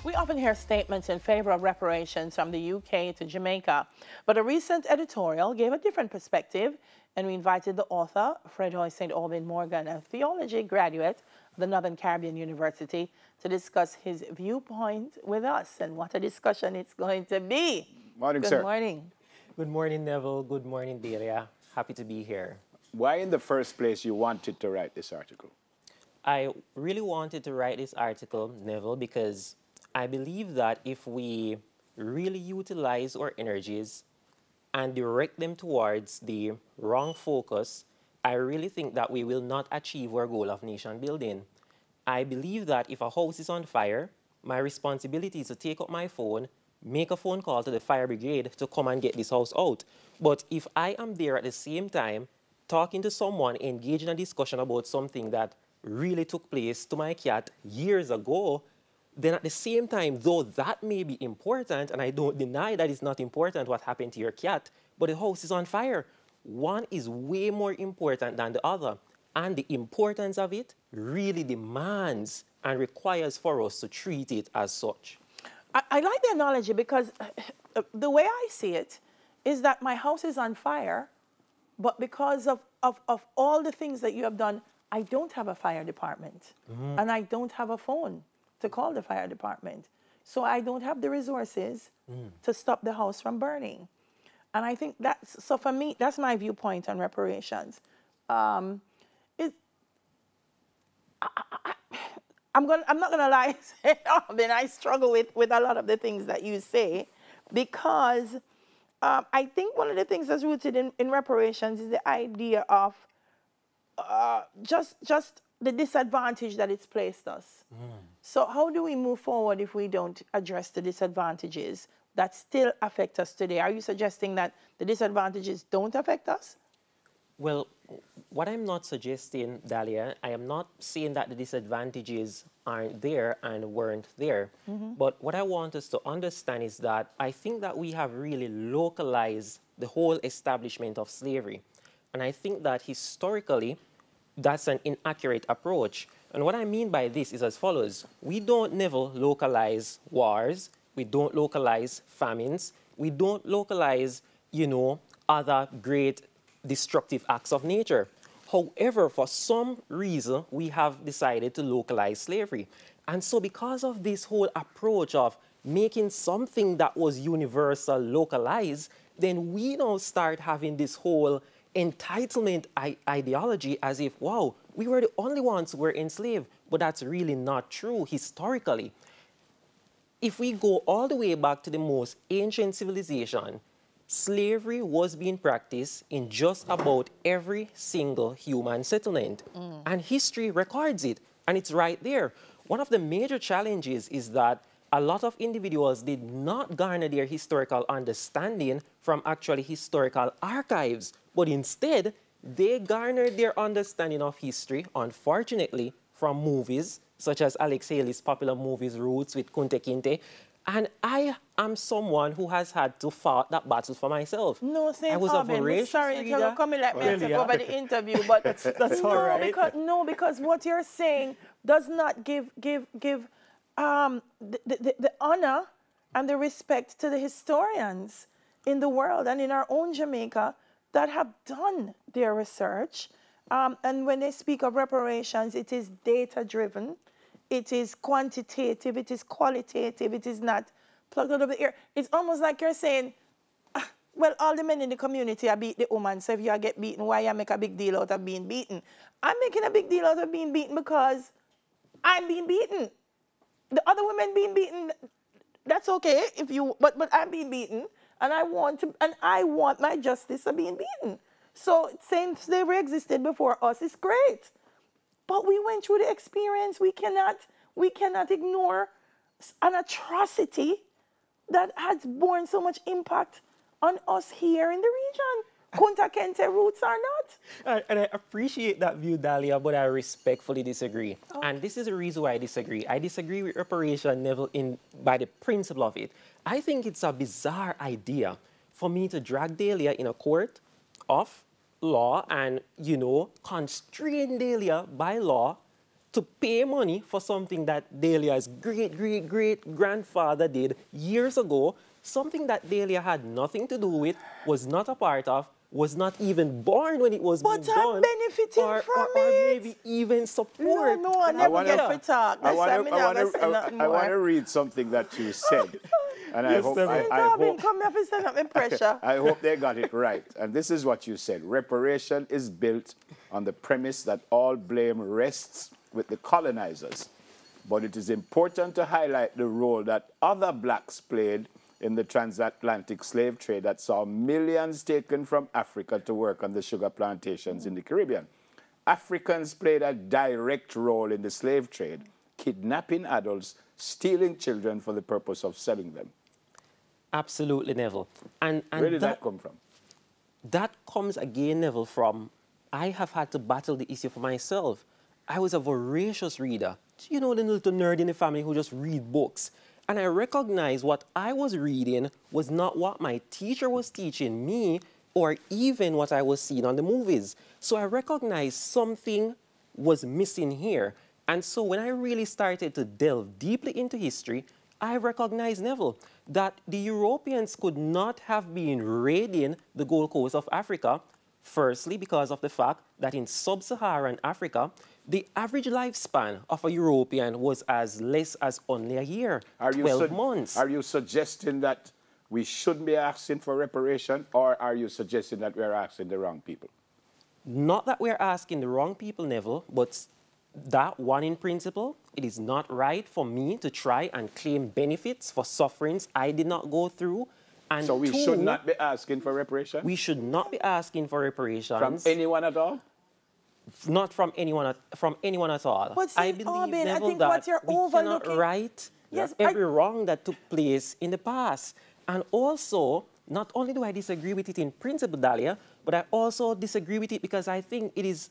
We often hear statements in favor of reparations from the UK to Jamaica, but a recent editorial gave a different perspective, and we invited the author, Fredroy St. Aubin Morgan, a theology graduate of the Northern Caribbean University, to discuss his viewpoint with us, and what a discussion it's going to be. Morning, sir. Good morning. Good morning, Neville. Good morning, Delia. Happy to be here. Why in the first place you wanted to write this article? I really wanted to write this article, Neville, because I believe that if we really utilize our energies and direct them towards the wrong focus, I really think that we will not achieve our goal of nation building. I believe that if a house is on fire, my responsibility is to take up my phone, make a phone call to the fire brigade to come and get this house out. But if I am there at the same time talking to someone, engaging in a discussion about something that really took place to my cat years ago, then at the same time, though that may be important, and I don't deny that it's not important what happened to your cat, but the house is on fire. One is way more important than the other. And the importance of it really demands and requires for us to treat it as such. I like the analogy because the way I see it is that my house is on fire, but because of all the things that you have done, I don't have a fire department, and I don't have a phone to call the fire department. So I don't have the resources to stop the house from burning. And I think that's, so for me, that's my viewpoint on reparations. I'm not gonna lie, then I struggle with a lot of the things that you say, because I think one of the things that's rooted in reparations is the idea of just the disadvantage that it's placed us. So how do we move forward if we don't address the disadvantages that still affect us today? Are you suggesting that the disadvantages don't affect us? Well, what I'm not suggesting, Dahlia, I am not saying that the disadvantages aren't there and weren't there. But what I want us to understand is that I think that we have really localized the whole establishment of slavery. And I think that historically, that's an inaccurate approach. And what I mean by this is as follows. We don't never localize wars. We don't localize famines. We don't localize, other great destructive acts of nature. However, for some reason, we have decided to localize slavery. And so because of this whole approach of making something that was universal localized, then we now start having this whole entitlement ideology as if, wow, we were the only ones who were enslaved. But that's really not true historically. If we go all the way back to the most ancient civilization, slavery was being practiced in just about every single human settlement. And history records it, and it's right there. One of the major challenges is that a lot of individuals did not garner their historical understanding from actually historical archives, but instead, they garnered their understanding of history, unfortunately, from movies, such as Alex Haley's popular movies Roots with Kunte Kinte. And I am someone who has had to fight that battle for myself. No, I was a voracious sorry to come and let me take over the interview, but that's all right. Because what you're saying does not give the honor and the respect to the historians in the world and in our own Jamaica that have done their research. And when they speak of reparations, it is data-driven. It is quantitative, it is qualitative, it is not plugged out of the air. It's almost like you're saying, well, all the men in the community are beat the woman, so if you get beaten, why you make a big deal out of being beaten? I'm making a big deal out of being beaten because I'm being beaten. The other women being beaten, that's okay, but I'm being beaten, and I want my justice of being beaten. So saying slavery existed before us is great. But we went through the experience. We cannot ignore an atrocity that has borne so much impact on us here in the region. Kunta Kinte roots or not. And I appreciate that view, Dahlia, but I respectfully disagree. Oh. And this is the reason why I disagree. I disagree with reparation level by the principle of it. I think it's a bizarre idea for me to drag Dahlia in a court of law and, constrain Dahlia by law to pay money for something that Dahlia's great-great-great-grandfather did years ago, something that Dahlia had nothing to do with, was not a part of, was not even born when it was being done. But I'm benefiting from it. Or maybe even support. No, I never get to talk. I want to read something that you said. And I hope I hope they got it right. And this is what you said. Reparation is built on the premise that all blame rests with the colonizers. But it is important to highlight the role that other blacks played in the transatlantic slave trade that saw millions taken from Africa to work on the sugar plantations in the Caribbean. Africans played a direct role in the slave trade, kidnapping adults, stealing children for the purpose of selling them. Absolutely, Neville. And where did that come from? That comes again, Neville, from I have had to battle the issue for myself. I was a voracious reader. You know, the little nerd in the family who just read books. And I recognized what I was reading was not what my teacher was teaching me or even what I was seeing on the movies. So I recognized something was missing here. And so when I really started to delve deeply into history, I recognized, Neville, that the Europeans could not have been raiding the Gold Coast of Africa, firstly because of the fact that in sub-Saharan Africa, the average lifespan of a European was as less as only a year, 12 months. Are you suggesting that we shouldn't be asking for reparation, or are you suggesting that we're asking the wrong people? Not that we're asking the wrong people, Neville, but that one in principle, it is not right for me to try and claim benefits for sufferings I did not go through. And so we should not be asking for reparations? We should not be asking for reparations. From anyone at all? Not from anyone at all. But I believe, Neville, I think that what you're we cannot right every wrong that took place in the past. And also, not only do I disagree with it in principle, Dahlia, but I also disagree with it because I think it is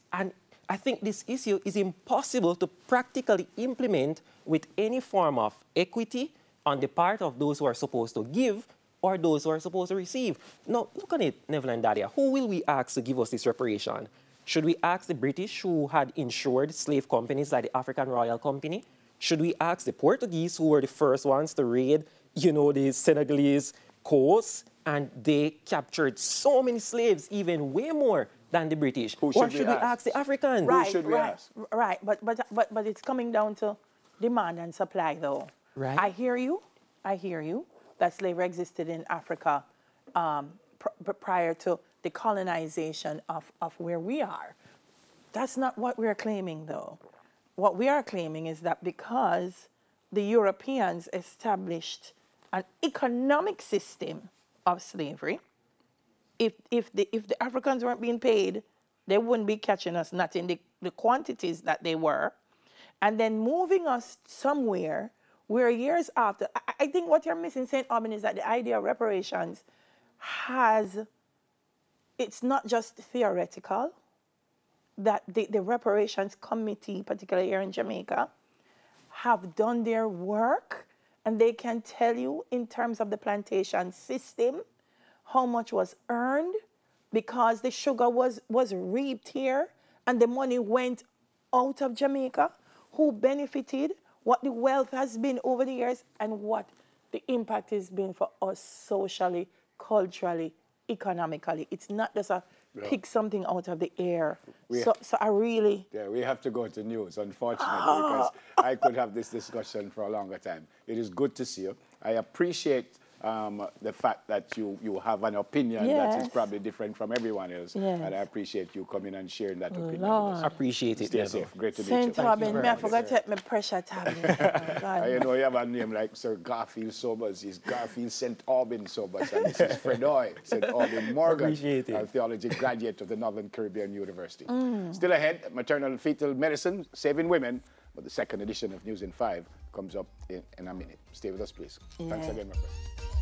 I think this issue is impossible to practically implement with any form of equity on the part of those who are supposed to give or those who are supposed to receive. Now, look at it, Neville and Dahlia. Who will we ask to give us this reparation? Should we ask the British who had insured slave companies like the African Royal Company? Should we ask the Portuguese who were the first ones to raid, you know, the Senegalese coast, and they captured so many slaves, even way more than the British? Or should we ask the Africans? Right, who should we ask? Right, but it's coming down to demand and supply, though. Right. I hear you that slavery existed in Africa prior to the colonization of where we are. That's not what we're claiming, though. What we are claiming is that because the Europeans established an economic system of slavery, if the Africans weren't being paid, they wouldn't be catching us, not in the quantities that they were, and then moving us somewhere where years after, I think what you're missing, St. Aubin, is that the idea of reparations it's not just theoretical, that the reparations committee, particularly here in Jamaica, have done their work, and they can tell you in terms of the plantation system how much was earned because the sugar was reaped here and the money went out of Jamaica, who benefited, what the wealth has been over the years, and what the impact has been for us socially, culturally, economically. It's not just pick something out of the air. So I really... Yeah, we have to go to news, unfortunately, because I could have this discussion for a longer time. It is good to see you. I appreciate the fact that you have an opinion that is probably different from everyone else. Yes. And I appreciate you coming and sharing that opinion with us. Appreciate it, Stay Neville. safe. Great to meet you. St. Aubin, I forgot to take my pressure tablet. You know, you have a name like Sir Garfield Sobers. He's Garfield St. Aubin Sobers. And this is Fredoy St. Aubin Morgan, a theology graduate of the Northern Caribbean University. Still ahead, maternal and fetal medicine, saving women. But the second edition of News in 5 comes up in a minute. Stay with us, please. Thanks again, my friend.